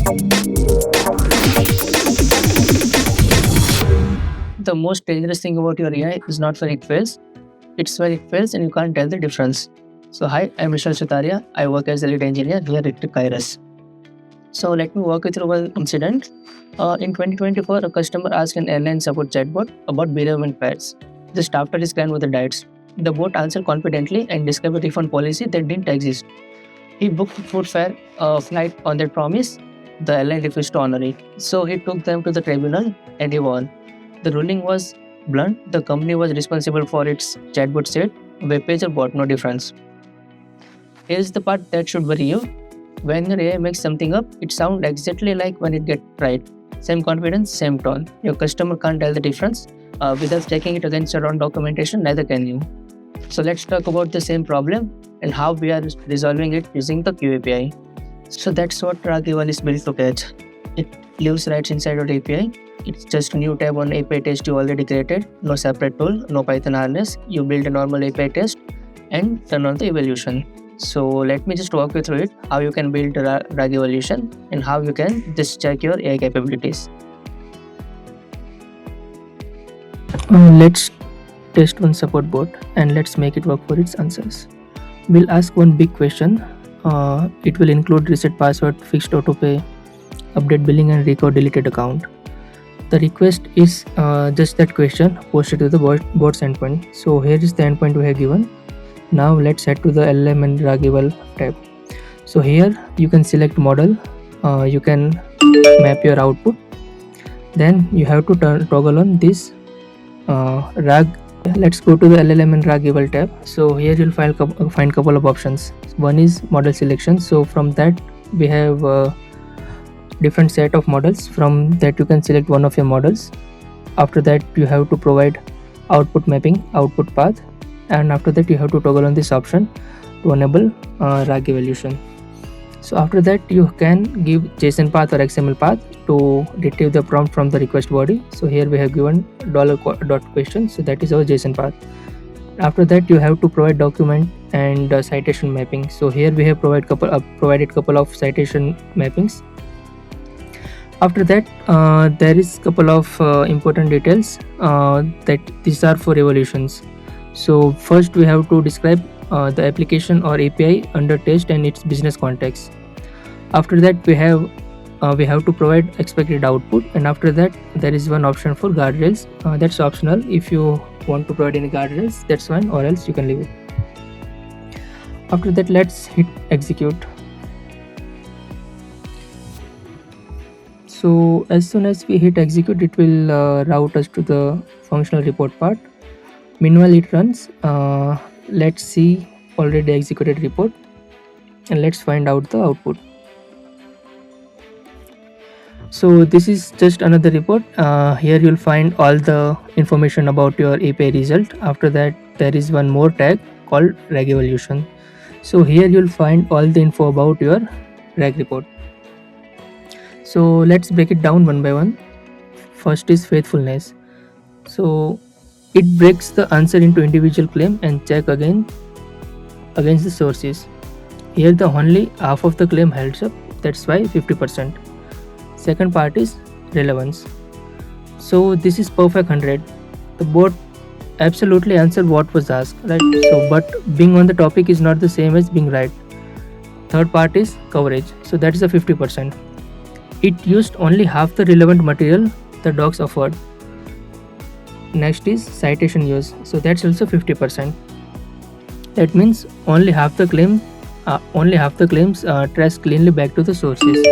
The most dangerous thing about your AI is not when it fails, it's when it fails and you can't tell the difference. So hi, I'm Vishal Chataria. I work as a lead engineer here at Kairos. So let me walk you through one incident. In 2024, a customer asked an airline support chatbot about bereavement fares just after his client was the diets. The bot answered confidently and described a refund policy that didn't exist. He booked a food fare flight on that promise. The airline refused to honor it. So he took them to the tribunal and he won. The ruling was blunt. The company was responsible for its chatbot said, web page or bot, no difference. Here's the part that should worry you. When your AI makes something up, it sounds exactly like when it gets right. Same confidence, same tone. Your customer can't tell the difference. Without checking it against your own documentation, neither can you. So let's talk about the same problem and how we are resolving it using the qAPI. So that's what Retrieval is built to catch. It lives right inside your API. It's just a new tab on API test you already created. No separate tool, no Python harness. You build a normal API test and turn on the evaluation. So let me just walk you through it, how you can build a RAG evaluation and how you can just check your AI capabilities. Let's test one support bot and let's make it work for its answers. We'll ask one big question. It will include reset password, fixed autopay, update billing and record deleted account. The request is just that question posted to the bot's endpoint. So here is the endpoint we have given. Now let's head to the LLM and Retrieval tab. So here you can select model, you can map your output, then you have to toggle on this RAG. Let's go to the LLM and Retrieval tab. So here you'll find couple of options. One is model selection. So from that we have different set of models. From that you can select one of your models. After that you have to provide output mapping, output path, and after that you have to toggle on this option to enable RAG evaluation. So after that you can give JSON path or XML path to retrieve the prompt from the request body. So here we have given $question, so that is our JSON path. After that you have to provide document and citation mapping. So here we have provided couple of citation mappings. After that there is couple of important details that these are for evaluations. So first we have to describe the application or API under test and its business context. After that we have to provide expected output, and after that there is one option for guardrails. That's optional. If you want to provide any guardrails, that's fine, or else you can leave it. After that let's hit execute. So as soon as we hit execute, it will route us to the functional report part. Meanwhile it runs. Let's see already executed report and let's find out the output. So this is just another report. Here you'll find all the information about your API result. After that there is one more tag called RAG evaluation. So here you'll find all the info about your RAG report. So let's break it down one by one. First is faithfulness. So it breaks the answer into individual claim and check again against the sources. Here the only half of the claim holds up, that's why 50%. Second part is relevance. So this is perfect 100. The bot absolutely answered what was asked, right? So but being on the topic is not the same as being right. Third part is coverage. So that is a 50%. It used only half the relevant material the docs offered. Next is citation use. So that's also 50%. That means only half the claims trace cleanly back to the sources.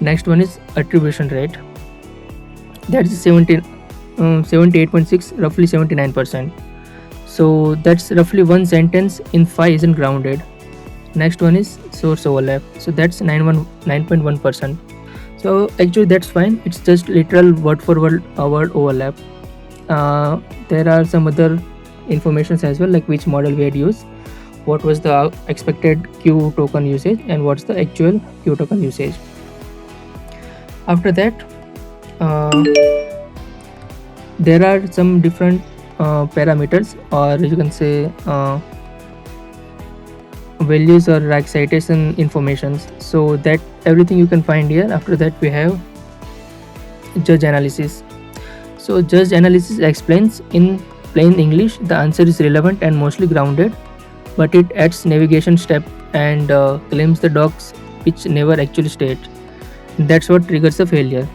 Next one is attribution rate. That is 78.6, roughly 79%. So that's roughly one sentence in 5 isn't grounded. Next one is source overlap. So that's 9.1%. So actually that's fine. It's just literal word for word overlap. There are some other informations as well, like which model we had used, what was the expected Q token usage, and what's the actual Q token usage. After that there are some different parameters, or you can say values or like citation informations. So that everything you can find here. After that we have judge analysis. So judge analysis explains in plain English the answer is relevant and mostly grounded, but it adds navigation step and claims the docs which never actually state. That's what triggers a failure.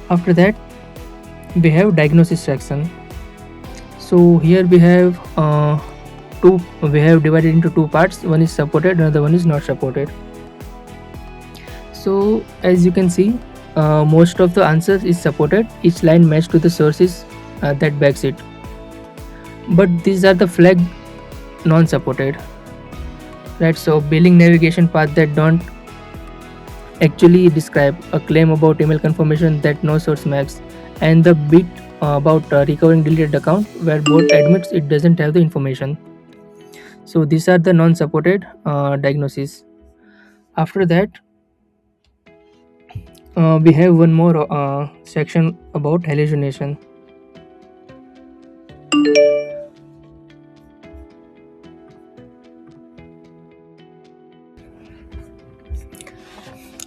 After that we have diagnosis section. So here we have we have divided into two parts. One is supported, another one is not supported. So as you can see, most of the answers is supported. Each line matched to the sources that backs it. But these are the flag non-supported. Right. So billing navigation path that don't actually describe a claim about email confirmation that no source matches, and the bit about recovering deleted account where bot admits it doesn't have the information. So these are the non-supported diagnoses. After that we have one more section about hallucination.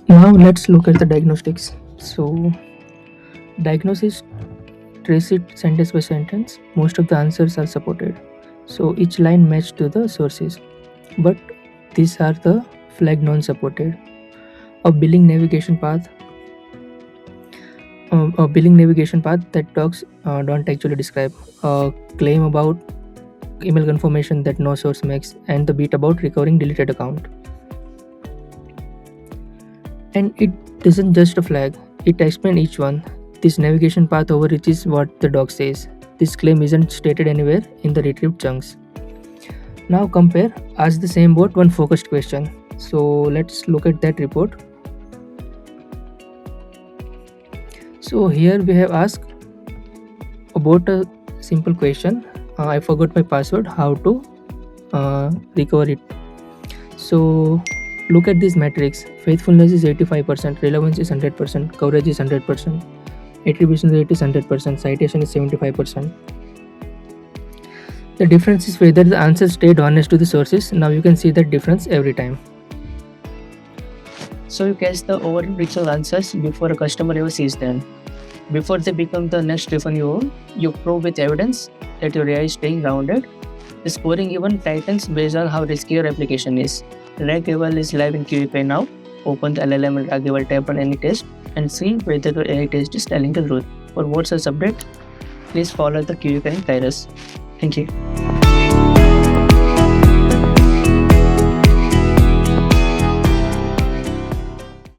Now let's look at the diagnostics. So diagnosis trace it sentence by sentence. Most of the answers are supported, so each line matched to the sources, but these are the flag non-supported. A billing navigation path that talks don't actually describe a claim about email confirmation that no source makes, and the bit about recovering deleted account. And it isn't just a flag, it explains each one. This navigation path overreaches what the doc says. This claim isn't stated anywhere in the retrieved chunks. Now compare, ask the same bot one focused question. So let's look at that report. So here we have asked about a simple question. I forgot my password, how to recover it. So look at these metrics. Faithfulness is 85%, relevance is 100%, coverage is 100%, attribution rate is 100%, citation is 75%. The difference is whether the answer stayed honest to the sources. Now you can see that difference every time. So you catch the overall answers before a customer ever sees them. Before they become the next refund you owe, you prove with evidence that your AI is staying grounded. The scoring even tightens based on how risky your application is. RagEval is live in qAPI now. Open the LLM and RagEval tab on any test and see whether your AI test is telling the truth. For more such updates, please follow the qAPI guidance. Thank you.